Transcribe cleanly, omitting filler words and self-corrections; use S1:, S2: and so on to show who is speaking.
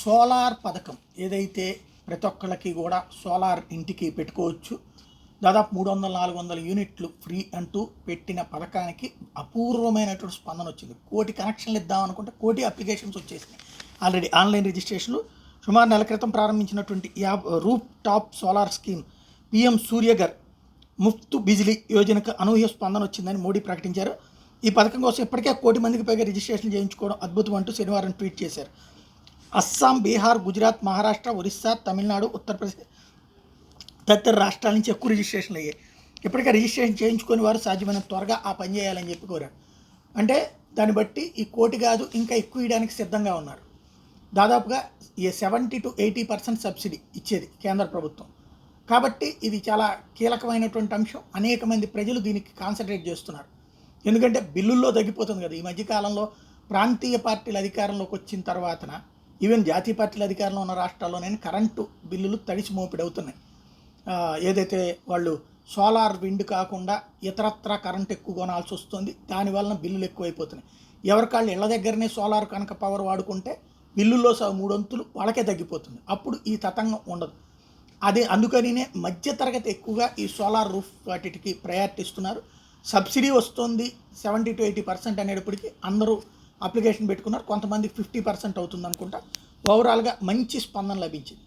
S1: Solar పథకం ఏదైతే ప్రతి ఒక్కళ్ళకి కూడా సోలార్ ఇంటికి పెట్టుకోవచ్చు, దాదాపు 300-400 యూనిట్లు ఫ్రీ అంటూ పెట్టిన పథకానికి అపూర్వమైనటువంటి స్పందన వచ్చింది. 1,00,000 కనెక్షన్లు ఇద్దామనుకుంటే 1,00,000 అప్లికేషన్స్ వచ్చేసినాయి. ఆల్రెడీ ఆన్లైన్ రిజిస్ట్రేషన్లు. సుమారు నెల క్రితం ప్రారంభించినటువంటి roof top solar scheme PM Suryaghar Muft Bijli యోజనకు అనూహ్య స్పందన వచ్చిందని మోడీ ప్రకటించారు. ఈ పథకం కోసం ఇప్పటికే 1 కోటి మందికి పైగా రిజిస్ట్రేషన్ చేయించుకోవడం అద్భుతం అంటూ శనివారం ట్వీట్ చేశారు. అస్సాం, బీహార్, గుజరాత్, మహారాష్ట్ర, ఒరిస్సా, తమిళనాడు, ఉత్తరప్రదేశ్ తదితర రాష్ట్రాల నుంచి ఎక్కువ రిజిస్ట్రేషన్లు అయ్యాయి. ఇప్పటికే రిజిస్ట్రేషన్ చేయించుకొని వారు సాధ్యమైనంత త్వరగా ఆ పని చేయాలని చెప్పి కోరారు. అంటే దాన్ని బట్టి ఈ 1 కోటి కాదు, ఇంకా ఎక్కువ ఇవ్వడానికి సిద్ధంగా ఉన్నారు. దాదాపుగా 70-80% సబ్సిడీ ఇచ్చేది కేంద్ర ప్రభుత్వం. కాబట్టి ఇది చాలా కీలకమైనటువంటి అంశం. అనేక మంది ప్రజలు దీనికి కాన్సన్ట్రేట్ చేస్తున్నారు. ఎందుకంటే బిల్లుల్లో తగ్గిపోతుంది కదా. ఈ మధ్యకాలంలో ప్రాంతీయ పార్టీలు అధికారంలోకి వచ్చిన తర్వాతన ఈవెన్ జాతీయ పార్టీల అధికారంలో ఉన్న రాష్ట్రాల్లోనే కరెంటు బిల్లులు తడిసి మోపిడి అవుతున్నాయి. ఏదైతే వాళ్ళు సోలార్ విండ్ కాకుండా ఇతరత్ర కరెంట్ ఎక్కువ కొనాల్సి వస్తుంది, దానివల్ల బిల్లులు ఎక్కువైపోతున్నాయి. ఎవరికాళ్ళు ఇళ్ల దగ్గరనే సోలార్ కనుక పవర్ వాడుకుంటే బిల్లుల్లో 3 వంతులు వాళ్ళకే తగ్గిపోతుంది. అప్పుడు ఈ తతంగం ఉండదు. అందుకనినే మధ్యతరగతి ఎక్కువగా ఈ సోలార్ రూఫ్ వాటికి ప్రయారిటీ ఇస్తున్నారు. సబ్సిడీ వస్తుంది 70-80% అనేటప్పటికీ అందరూ అప్లికేషన్ పెట్టుకున్నారు. కొంతమంది 50% అవుతుంది అనుకుంటా. ఓవరాల్గా మంచి స్పందన లభించింది.